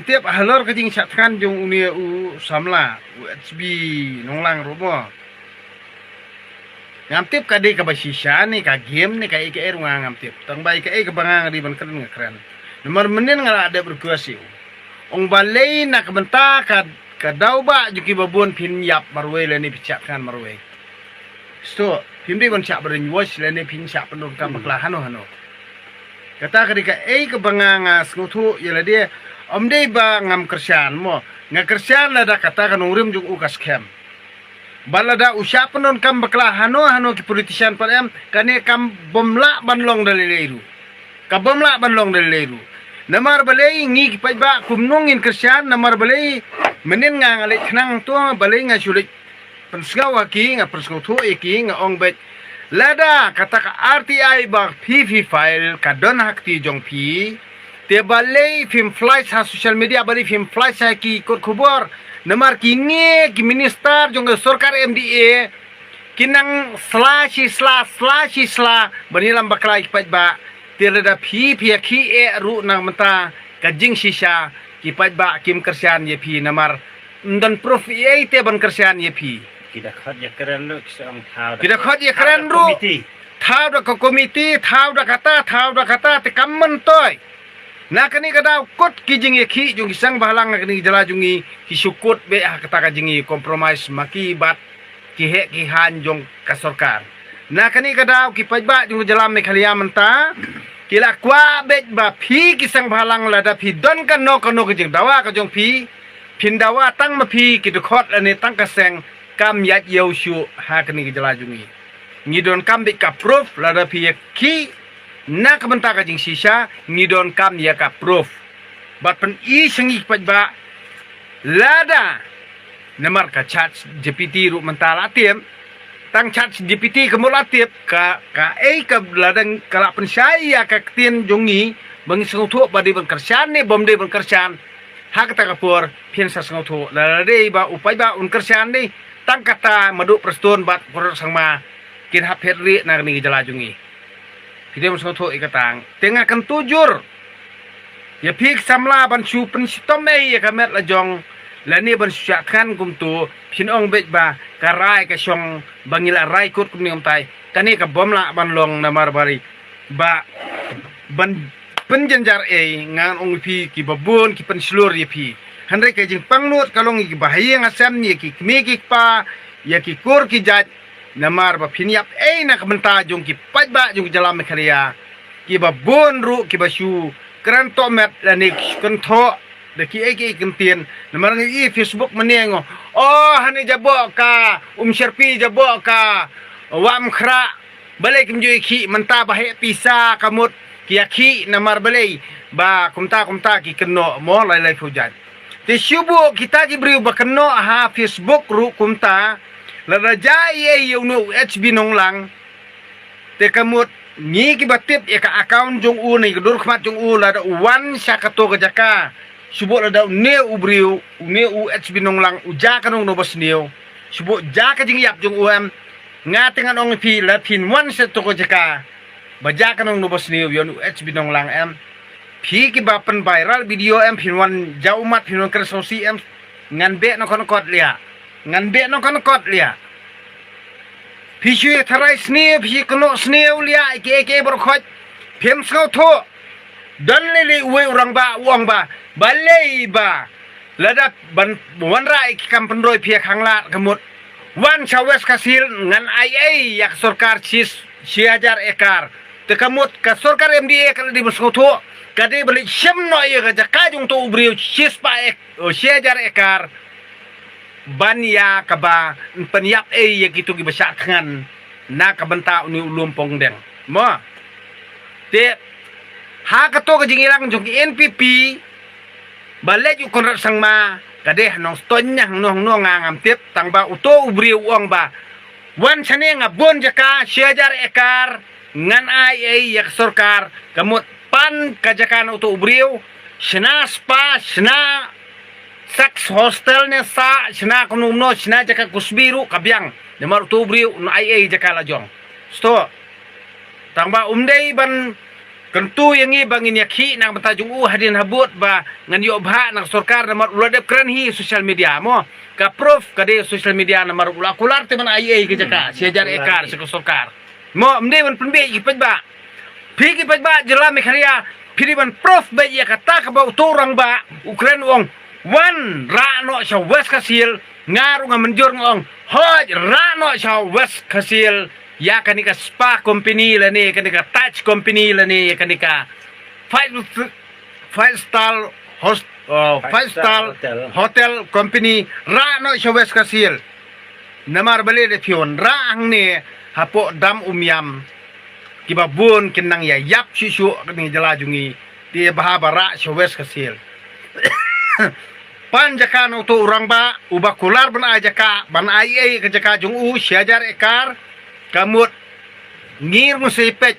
Tiap halor kajing satkan jong unia samla UHB nonglang romo. Ngamtip kade ka basisya ni ka game ni ka IKR ngamtip. Tang bai ka kebangang di ban keren ngakren. Nomor menin ngala ada berkuasi. Ong balai nak benta ka dauba juki babon pin yap marwe leni picakkan marwe. Sto pimdi ban cak berin watch leni pin cak penuh kam bakla hano. Kata kadika kebangang sengutu yala dia om dei ba ngam kersian mo. Nga kersian lada kata kan urim jung ukas kem. Balada usya penon kam bakla hano ki politician padam kane kam bomla banlong dalileiru. Ka bomla banlong dalileiru. Namar balai ngi ki pajba kumnongin kersian namar balai menin nga ngalik knang tu balai nga sulit pensgawa ki nga persgaw tu ki nga ong bet lada kata ka RTI ba PV file ka don hakti jong pi te balai film flight sa social media balai film flight sa ki kot khubor namar kini ki minister jong sarkar MDA kinang slash banilam baklai pajba tirada phi ki ru nang mata kajing sisa ki pajba kim kersian ye phi namar dan prof ye te ban kersian ye phi kita khot ya keren lu sang thao kita khot ye keren ru thao da ko komiti thao da kata te kammen toy na kani kada kot kijing ye khi jung sang bahalang na kani jala jungi ki sukut be kata kajingi compromise maki bat ki he ki han jong ka sarkar na kani kada ki pajba jung jala me khalia menta kila kwa bet ba phi ki sang bahalang lada phi don kan no kijing dawa ka jong phi phin dawa tang ma phi ki khot ane tang ka seng kam yat yau shu ha kani jala jungi ngidon kam be ka proof lada phi ki na kabenta ka jing sisa ngidon kam ya ka proof bat pen I sengi pajba lada namar ka chat GPT ru mentala tiem tang chat GPT kemul atip ka ladang kala pen saya ka tien jongi bang sengau thu badi ban kersan ni bom de ban kersan ha kata kapur pien sa sengau thu lade ba upai ba un kersan ni tang kata madu preston bat por sangma kin hap hetri na ni jala jongi kita masuk tu ikatang tengah kan tujur ya pik samla ban su pen sitome ya kamet la jong la ni ban syakkan kum tu pin ong bet ba karai ka song bangila rai kut kum ni tai kani ka bomla ban long namar bari ba ban penjenjar ngan ong pi ki babun ki pen slur ya pi handai ka jing pangnut kalong ki bahaya ngasam ni ki kmi pa ya ki kur ki jat namar ba phiniap na kamenta jong ki pajba jong jalam mekharia ki ba bon ru ki ba shu kran to met la nik kan tho de ki kentien namar ngi Facebook menengo oh hani jabo ka sherpi jabo ka wam khra balai kim joi ki menta ba he pisa kamut ki namar balai ba kumta ki keno mo lai fujan te shubu kita ki bri ba keno ha Facebook ru kumta lada jai unu HB nonglang te kamut ngi ki batip ya ka account jong u ni dur khmat jong u lada wan sakato ka jaka subo lada ne ubriu ne u HB nonglang uja ka nong no basneo subo jaka jing yap jong u am ngatengan ong pi la pin wan seto ka jaka baja ka nong no basneo yon u HB nonglang am pi ki bapen viral video am pin wan jaumat pin wan kresosi am ngan be no kon kot lia ngan be no kan kot lia pishu tharai sne phi kono sne lia ke berkhot phem sngau tho dan lele we urang ba uang ba balei ba lada ban wan rai kam pendroi phi khangla kemut wan chawes kasil ngan ai yak sarkar sis 6000 ekar te kamut ka sarkar MDA kala di sngau tho kade balik syam no ye ka jakajung to ubriu sis pa 6000 ekar banya kaba penyap ya gitu ki besakkan na kabenta uni ulumpong deng mo te ha kato ka jingilang jong NPP balej yu konrat sangma kadeh nong stonya nong ngam tip tangba uto ubri uang ba wan sane nga bon jaka 6000 ekar ngan ai yak sarkar kamut pan kajakan uto ubriu sna spa sna sex hostel ne sa sina kunumno sina jaka kusbiru kabyang demar tubriu no ai jaka la jong sto tangba umdei ban Kentu yang ni bangin yaki nang batajung hadin habut ba ngan yo bha nang sarkar namar uladep keren hi social media mo ka proof ka de social media namar ula kular teman ai ke jaka siajar ekar se sarkar mo mde ban penbe ipaj ba phigi paj ba jela mekharia phiri ban proof ba ya kata ka ba uturang ba ukren ong wan ra no sha wes kasil ngaru ngamanjur ngong hoj ra no sha wes kasil ya kanika spa company la ni kanika touch company la ni kanika five star hotel company ra no showes kasil namar bale de pion ra ang ni hapo dam umyam kibabun kinang ya yap susu kani jalajungi di bahabara showes kasil panjakan to urang ba ubakular ban ajaka ban ai ke jaka jung siajar ekar kamut ngir musipet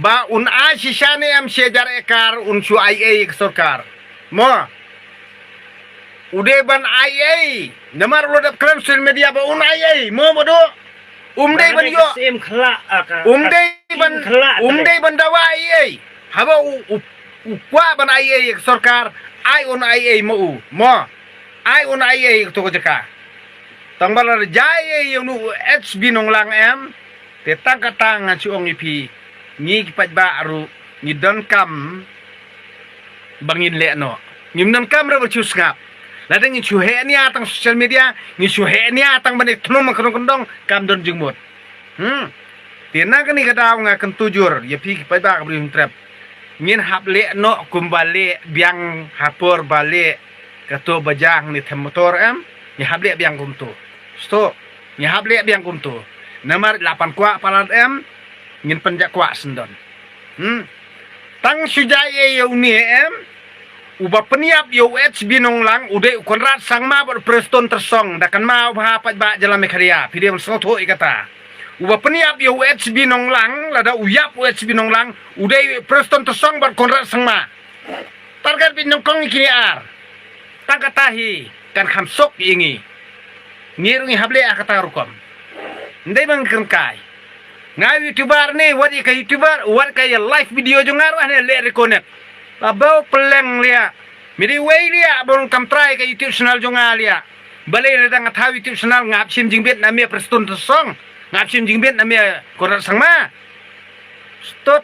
ba un asisane am siajar ekar un su ai ke sarkar mo ude ban ai namar lodap kran social media ba un ai mo bodo umde ban yo sim khala aka umde ban dawa ai haba kwa ban ai ke sarkar ai un ai mo ai un ai to jaka tangbalar jai yung HB nong lang te tangkatang suong ipi ni kipat ba aru ni don kam bangin le no ni don kam ra chus ngap ladang ni chuhe ni atang social media ni chuhe ni atang banik thnum kondong kam don jingmut te na kani kadaw nga kan tujur ya pi kipat ba kabri trap ngin hap le no kumbale biang hapor bale kato bajang ni motor ni hap le biang kumtu sto ni hap le biang kumtu namar 8 kwa palat ngin penjak kwa sendon tang sujai yo ni uba peniap yo HB nong lang ude konrat sangma ber preston tersong dakan mau bahapat ba jalan mekharia pidem soto ikata uba peniap yo HB nong lang lada uyap HB nong lang ude preston tersong ber konrat sangma target bin nong kong ikini ar tangkatahi kan khamsok ingi ngirungi hable akata rukom ndai bang kengkai nga youtuber ni wadi ka youtuber wat ka live video jo ngaru ane le reconnect abau peleng lia miri wei lia bon kam try ka youtube channel jo ngalia balai redang tha youtube channel ngap sim jingbet na me preston song ngap sim jingbet na me korat sangma stop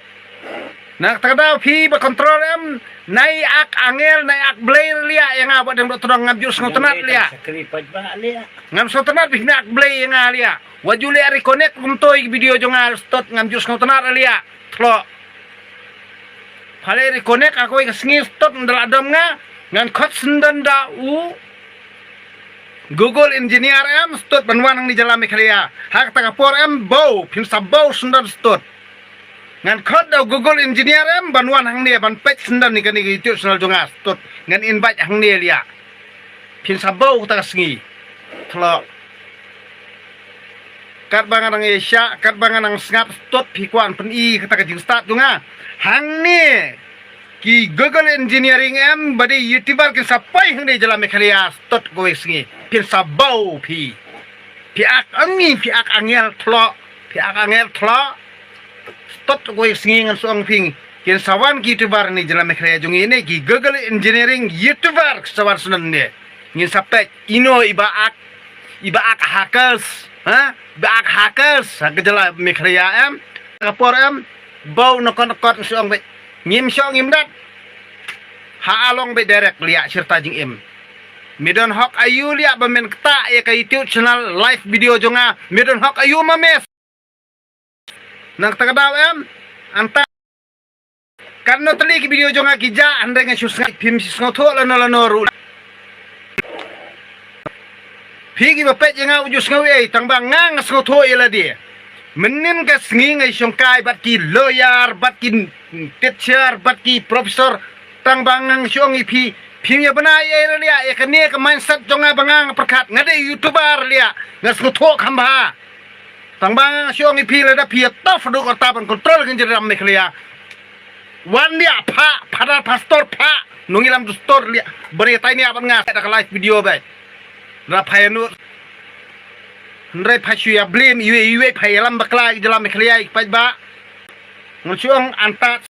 nak takdaw phi ba control nai ak angel nai ak blair lia yang abot dem todong ngam jus ngotenat lia sakripat ba lia ngam sotenat bih nak blair yang lia wajule ari connect kumtoy video jongal stot ngam jus ngotenat lia tlo phale ri connect ako ik sngi stot ndala dom nga ngan khot sendan da Google engineer stot banwan ni jalan mekhalia hak takapor bow pin sabaw sendan stot ngan khot da Google engineer banwan hang ne ban pet sendan ni kani YouTube channel jongas tot ngan invite hang ne lia pin sabaw ta sngi tlo kat bangan ang Asia kat bangan ang ngap tot pikwan pen I kata ka jing start jonga hang ne ki Google engineering bade YouTuber ke sapai hang ne jalan mekhalia tot go sngi pin sabaw pi ak angi pi ak angel tlo tot go sngi ngan song ping kin sawan ki YouTuber ni jalan mekhalia jong ini ki Google engineering YouTuber sawan sunan ne ngin sapet ino iba ak hackers baak hackers gejala mekharia kapor bau nokon suang be ngim syong ngim dat ha along be direct lia serta jing midon hok ayu lia bamen kta ya ka YouTube channel live video jonga midon hok ayu mames nang tagadaw anta kanno tali ki video jonga kija ande nga susnga pim sisngo tho lano ru Pigi bapet yang ujus ngawi tangbang ngang ngoto ila dia menin ka sngi ngai songkai bat ki lawyer bat ki teacher bat ki professor tangbang ngang syong ipi phimya bana ye lia ya kane ka mindset jonga bangang perkat ngade YouTuber lia ngas ngoto khamba tangbang syong ipi la da pi tof do ko taban control kan jeram meklia wan dia pada pastor nungilam du store lia berita ini apa ngas ada live video baik Rapayanu Ndrai pasya blame iwe phayalam bakla jalam mekhliyai pajba ngchuang anta